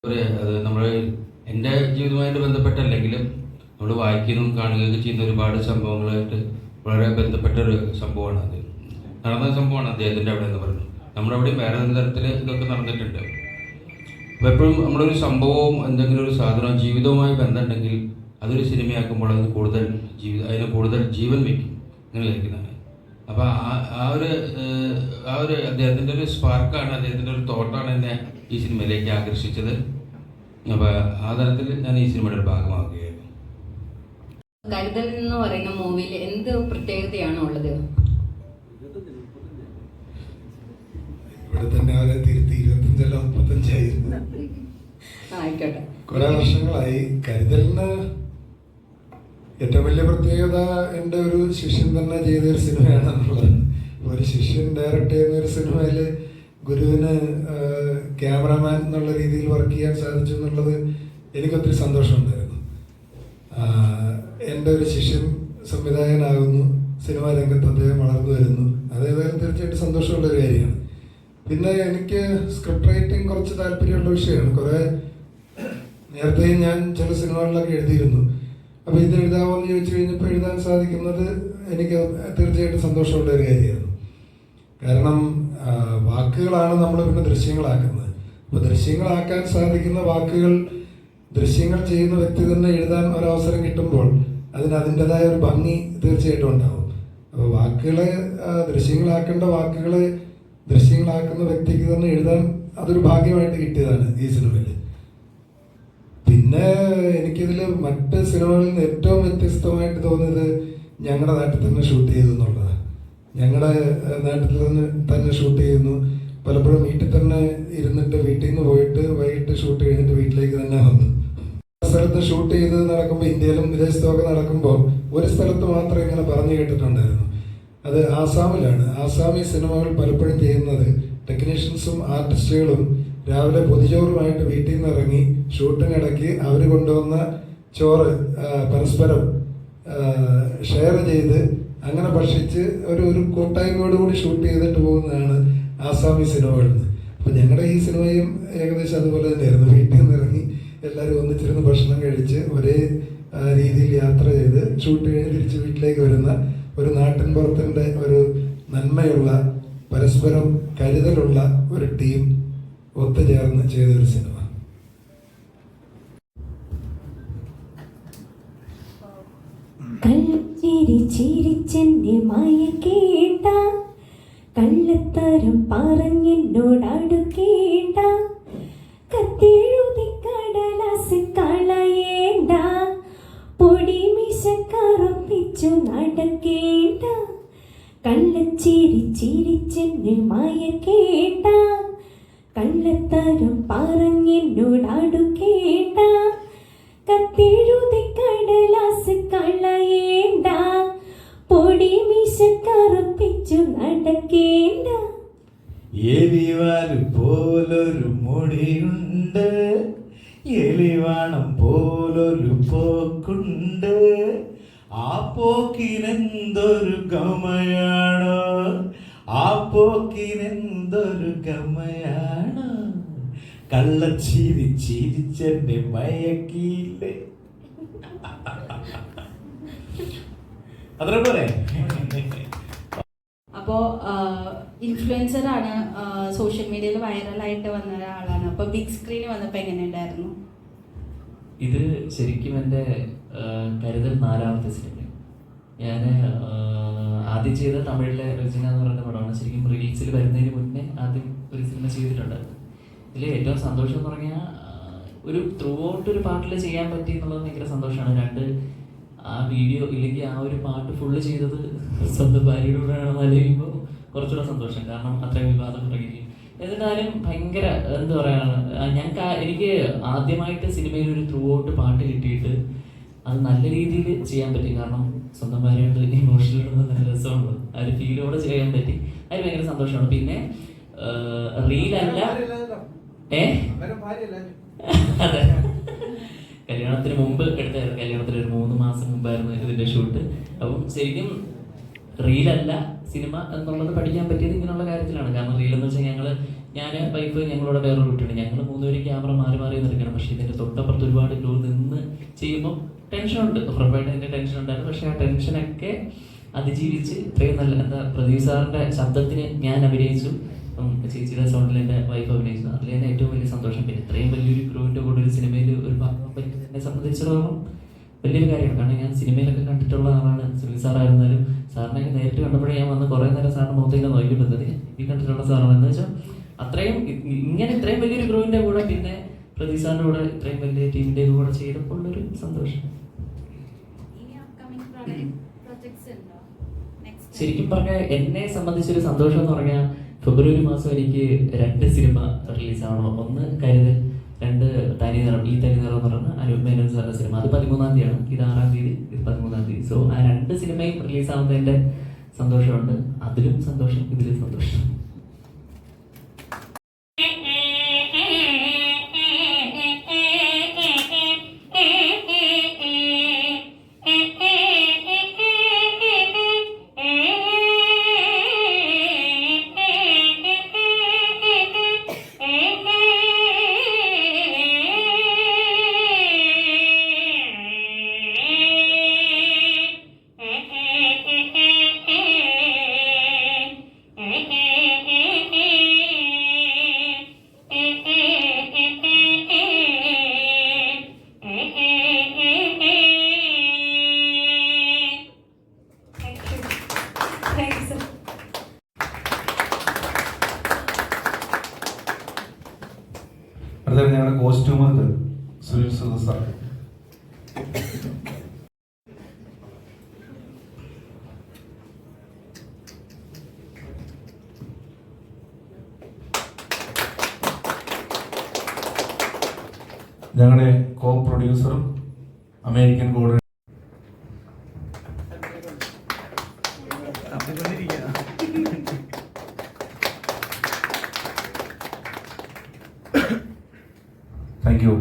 അത് നമ്മൾ എൻ്റെ ജീവിതവുമായിട്ട് ബന്ധപ്പെട്ടല്ലെങ്കിലും നമ്മൾ വായിക്കുന്നതും കാണുകയൊക്കെ ചെയ്യുന്ന ഒരുപാട് സംഭവങ്ങളായിട്ട് വളരെ ബന്ധപ്പെട്ട ഒരു സംഭവമാണ് അത്. നടന്ന സംഭവമാണ് അദ്ദേഹത്തിൻ്റെ അവിടെ എന്ന് പറഞ്ഞു. നമ്മുടെ അവിടെയും വേറെ തരത്തിൽ ഇതൊക്കെ നടന്നിട്ടുണ്ട്. അപ്പോൾ എപ്പോഴും നമ്മളൊരു സംഭവവും എന്തെങ്കിലും ഒരു സാധനവും ജീവിതവുമായി ബന്ധമുണ്ടെങ്കിൽ അതൊരു സിനിമയാക്കുമ്പോൾ അതിന് കൂടുതൽ ജീവൻ വയ്ക്കും അങ്ങനെ കഴിക്കുന്നതാണ്. അപ്പോൾ ആ ഒരു അദ്ദേഹത്തിൻ്റെ ഒരു സ്പാർക്കാണ്, അദ്ദേഹത്തിൻ്റെ ഒരു തോട്ടാണ് എന്നെ ഈ സിനിമയിലേക്ക് ആകർഷിച്ചത്. അപ്പോൾ ആ തരത്തിൽ ഞാൻ ഈ സിനിമയുടെ ഒരു ഭാഗമാവുകയായിരുന്നു. കരുതൽ എന്ന് പറയുന്ന മൂവിയിൽ എന്ത് പ്രത്യേകതയാണ് ഉള്ളത്? ഇവിടെ തന്നെ അവരെ തിരുത്തി 25-35 ആയിക്കോട്ടെ. കുറെ വർഷങ്ങളായി. കരുതലിന് ഏറ്റവും വലിയ പ്രത്യേകത എൻ്റെ ഒരു ശിഷ്യൻ തന്നെ ചെയ്തൊരു സിനിമയാണെന്നുള്ളത്. ഒരു ശിഷ്യൻ ഡയറക്റ്റ് ചെയ്യുന്ന ഒരു സിനിമയിൽ ഗുരുവിന് ക്യാമറമാൻ എന്നുള്ള രീതിയിൽ വർക്ക് ചെയ്യാൻ സാധിച്ചു എന്നുള്ളത് എനിക്കൊത്തിരി സന്തോഷമുണ്ടായിരുന്നു. എൻ്റെ ഒരു ശിഷ്യൻ സംവിധായകനാകുന്നു, സിനിമാ രംഗത്ത് അദ്ദേഹം വളർന്നു വരുന്നു. അതേതായാലും തീർച്ചയായിട്ടും സന്തോഷമുള്ളൊരു കാര്യമാണ്. പിന്നെ എനിക്ക് സ്ക്രിപ്റ്റ് റൈറ്റിംഗ് കുറച്ച് താല്പര്യമുള്ള വിഷയമാണ്. കുറേ നേരത്തെയും ഞാൻ ചില സിനിമകളിലൊക്കെ എഴുതിയിരുന്നു. അപ്പോൾ ഇത് എഴുതാമോ എന്ന് ചോദിച്ചു കഴിഞ്ഞപ്പോൾ എഴുതാൻ സാധിക്കുന്നത് എനിക്ക് തീർച്ചയായിട്ടും സന്തോഷമുള്ള ഒരു കാര്യമാണ്. കാരണം വാക്കുകളാണ് നമ്മൾ പിന്നെ ദൃശ്യങ്ങളാക്കുന്നത്. അപ്പോൾ ദൃശ്യങ്ങളാക്കാൻ സാധിക്കുന്ന വാക്കുകൾ ദൃശ്യങ്ങൾ ചെയ്യുന്ന വ്യക്തി തന്നെ എഴുതാൻ ഒരവസരം കിട്ടുമ്പോൾ അതിൻ്റെതായ ഒരു ഭംഗി തീർച്ചയായിട്ടും ഉണ്ടാവും. അപ്പോൾ വാക്കുകളെ ദൃശ്യങ്ങളാക്കേണ്ട വാക്കുകളെ ദൃശ്യങ്ങളാക്കുന്ന വ്യക്തിക്ക് തന്നെ എഴുതാൻ അതൊരു ഭാഗ്യമായിട്ട് കിട്ടിയതാണ് ഈ സിനിമയിൽ. പിന്നെ എനിക്കിതിൽ മറ്റ് സിനിമകളിൽ നിന്ന് ഏറ്റവും വ്യത്യസ്തമായിട്ട് തോന്നിയത് ഞങ്ങളുടെ നാട്ടിൽ തന്നെ ഷൂട്ട് ചെയ്തു എന്നുള്ളതാണ്. ഞങ്ങളുടെ നാട്ടിൽ തന്നെ ഷൂട്ട് ചെയ്യുന്നു. പലപ്പോഴും വീട്ടിൽ തന്നെ ഇരുന്നിട്ട് വീട്ടിൽ നിന്ന് പോയിട്ട് വൈകിട്ട് ഷൂട്ട് കഴിഞ്ഞിട്ട് വീട്ടിലേക്ക് തന്നെ വന്നു. സ്ഥലത്ത് ഷൂട്ട് ചെയ്ത് നടക്കുമ്പോൾ ഇന്ത്യയിലും വിദേശത്തുമൊക്കെ നടക്കുമ്പോൾ ഒരു സ്ഥലത്ത് മാത്രം ഇങ്ങനെ പറഞ്ഞു കേട്ടിട്ടുണ്ടായിരുന്നു. അത് ആസാമിലാണ്. ആസാമി സിനിമകൾ പലപ്പോഴും ചെയ്യുന്നത് ടെക്നീഷ്യൻസും ആർട്ടിസ്റ്റുകളും രാവിലെ പൊതിച്ചോറുമായിട്ട് വീട്ടിൽ നിന്ന് ഇറങ്ങി ഷൂട്ടിനിടയ്ക്ക് അവർ കൊണ്ടുവന്ന ചോറ് പരസ്പരം ഷെയർ ചെയ്ത് അങ്ങനെ ഭക്ഷിച്ച് ഒരു കൂട്ടായ്മയോടുകൂടി ഷൂട്ട് ചെയ്തിട്ട് പോകുന്നതാണ് ആസാമി സിനിമകളിൽ നിന്ന്. അപ്പം ഞങ്ങളുടെ ഈ സിനിമയും ഏകദേശം അതുപോലെ തന്നെയായിരുന്നു. വീട്ടിൽ നിന്ന് ഇറങ്ങി എല്ലാവരും ഒന്നിച്ചിരുന്ന് ഭക്ഷണം കഴിച്ച് ഒരേ രീതിയിൽ യാത്ര ചെയ്ത് ഷൂട്ട് കഴിഞ്ഞ് തിരിച്ച് വീട്ടിലേക്ക് വരുന്ന ഒരു നാട്ടിൻപുറത്തിൻ്റെ ഒരു നന്മയുള്ള പരസ്പരം കരുതലുള്ള ഒരു ടീം ഒത്തുചേർന്ന് ചെയ്തൊരു സിനിമ. ചിരിച്ചെന്നെ മയക്കേണ്ട, കള്ളത്തരം പറഞ്ഞെന്നോടടുക്കേണ്ട, കത്തെഴുതി കടലാസ് കളയേണ്ട, പൊടിമിശ കറുപ്പിച്ചു നടക്കേണ്ട, കള്ളച്ചിരിച്ചെന്നെ മയക്കേണ്ട, കള്ളത്തരം പറഞ്ഞെന്നോടടുക്കേണ്ട, കത്തെഴുതി കടലാസ് കളയേണ്ട, പൊടിമിശ കറുപ്പിച്ചു നടക്കേണ്ട. എലിവാല് പോലൊരു മുടിയുണ്ട്, എലിവാണം പോലൊരു പോക്കുണ്ട്, ആ പോക്കിനെന്തൊരു ഗമയാണോ, ആ പോക്കിനെന്തൊരു ഗമയാണോ, കള്ളച്ചിരിച്ചെന്നെ മയക്കിയില്ലേ. അത്ര പോലെ. അപ്പോൾ ഇൻഫ്ലുവൻസറാണ്, സോഷ്യൽ മീഡിയയിൽ വൈറലായിട്ട് വന്ന ഒരാളാണ്. അപ്പോൾ ബിഗ് സ്ക്രീനിൽ വന്നപ്പോൾ എങ്ങനെയുണ്ടായിരുന്നു? ഇത് ശരിക്കും എൻ്റെ കരുതൽ 4ാമത്തെ സിനിമ. ഞാൻ ആദ്യം ചെയ്ത തമിഴിലെ രചന എന്ന് പറയുന്ന പടമാണ്. ശരിക്കും റിലീസിൽ വരുന്നതിന് മുന്നേ ആദ്യം ഒരു സിനിമ ചെയ്തിട്ടുണ്ടായിരുന്നു. ഇതിൽ ഏറ്റവും സന്തോഷം എന്ന് പറഞ്ഞാൽ ഒരു ത്രൂ ഔട്ട് ഒരു പാട്ടിൽ ചെയ്യാൻ പറ്റി എന്നുള്ളത് ഭയങ്കര സന്തോഷമാണ്. 2 ആ വീഡിയോ ഇല്ലെങ്കിൽ ആ ഒരു പാട്ട് ഫുള്ള് ചെയ്തത് സ്വന്തം ഭാര്യയോടെ ആലോചിക്കുമ്പോൾ കുറച്ചുകൂടെ സന്തോഷം. കാരണം അത്രയും വിവാദം തുടങ്ങി. എന്നിരുന്നാലും ഭയങ്കര എന്താ പറയുക, എനിക്ക് ആദ്യമായിട്ട് സിനിമയിൽ ഒരു ത്രൂ ഔട്ട് പാട്ട് കിട്ടിയിട്ട് അത് നല്ല രീതിയിൽ ചെയ്യാൻ പറ്റി. കാരണം സ്വന്തം ഭാര്യയായിട്ട് ഇമോഷണൽ ഇടുന്നത് നല്ല രസമുണ്ട്. ആ ഒരു ഫീലോടെ ചെയ്യാൻ പറ്റി. അതിന് ഭയങ്കര സന്തോഷമാണ്. പിന്നെ റീലല്ല, അതെ, കല്യാണത്തിന് മുമ്പ് എടുത്തായിരുന്നു. കല്യാണത്തിന് ഒരു 3 മാസം മുമ്പായിരുന്നു ഇതിൻ്റെ ഷൂട്ട്. അപ്പം ശരിക്കും റീലല്ല സിനിമ എന്നുള്ളത് പഠിക്കാൻ പറ്റിയത് ഇങ്ങനെയുള്ള കാര്യത്തിലാണ്. കാരണം റീൽ എന്ന് വെച്ചാൽ ഞങ്ങൾ ഞാൻ വൈഫ് ഞങ്ങളോട് വേറൊരു കുട്ടിയുണ്ട്, ഞങ്ങൾ മൂന്നുപേരും ക്യാമറ മാറി മാറി നിൽക്കണം. പക്ഷേ ഇതിൻ്റെ തൊട്ടപ്പുറത്ത് ഒരുപാട് ക്രൂ നിന്ന് ചെയ്യുമ്പോൾ ടെൻഷനുണ്ട്, ഉറപ്പായിട്ടും അതിൻ്റെ ടെൻഷൻ ഉണ്ടായിരുന്നു. പക്ഷേ ആ ടെൻഷനൊക്കെ അതിജീവിച്ച് ഇത്രയും നല്ല എന്താ പ്രദീപ് സാറിൻ്റെ ശബ്ദത്തിന് ഞാൻ അഭിനയിച്ചു, ചേച്ചിയുടെ സൗണ്ടിൽ എൻ്റെ വൈഫ് അഭിനയിച്ചു. അതിൽ തന്നെ ഏറ്റവും വലിയ സന്തോഷം. പിന്നെ ഇത്രയും വലിയൊരു ക്രൂവിൻ്റെ കൂടെ ഒരു സിനിമയിൽ ഒരു ഭാഗം പറ്റുന്നത് എന്നെ സംബന്ധിച്ചിടത്തോളം വലിയൊരു കാര്യമാണ്. കാരണം ഞാൻ സിനിമയിലൊക്കെ കണ്ടിട്ടുള്ള ആളാണ്. സുനിൽ സാറായിരുന്നാലും സാറിനെയൊക്കെ നേരിട്ട് കണ്ടപ്പോഴേ ഞാൻ വന്ന് കുറേ നേരം സാറിന് മുഖത്തേക്ക് നോക്കിയിട്ടുള്ളത് ഈ കണ്ടിട്ടുള്ള സാറാണ്. എന്ന് വെച്ചാൽ അത്രയും ഇത്രയും വലിയൊരു ക്രൂവിൻ്റെ കൂടെ പിന്നെ പ്രദീപ് സാറിൻ്റെ കൂടെ ഇത്രയും വലിയ ടീമിൻ്റെ കൂടെ ചെയ്തപ്പോൾ ഉള്ളൊരു സന്തോഷം. ശരിക്കും പറഞ്ഞാൽ എന്നെ സംബന്ധിച്ചൊരു സന്തോഷം എന്ന് പറഞ്ഞാൽ ഫെബ്രുവരി മാസം എനിക്ക് 2 സിനിമ റിലീസാവണം. ഒന്ന് കരുതൽ, 2 തനിനിറം. ഈ തനിനിറം എന്ന് പറഞ്ഞാൽ അനൂപ് മേനോൻ സാറിൻ്റെ സിനിമ. അത് 13-ാം തീയതിയാണ്, ഇത് 6-ാം തീയതി, ഇത് 13-ാം തീയതി. സോ ആ 2 സിനിമയും റിലീസാവുന്നതിൻ്റെ സന്തോഷമുണ്ട്. അതിലും സന്തോഷം, ഇതിലും സന്തോഷം. അടുത്ത ഞങ്ങളുടെ കോസ്റ്റ്യൂമർ സുനിൽ സാർ. ഞങ്ങളുടെ കോ പ്രൊഡ്യൂസറും അമേരിക്കൻ കോഡ് താങ്ക് യു.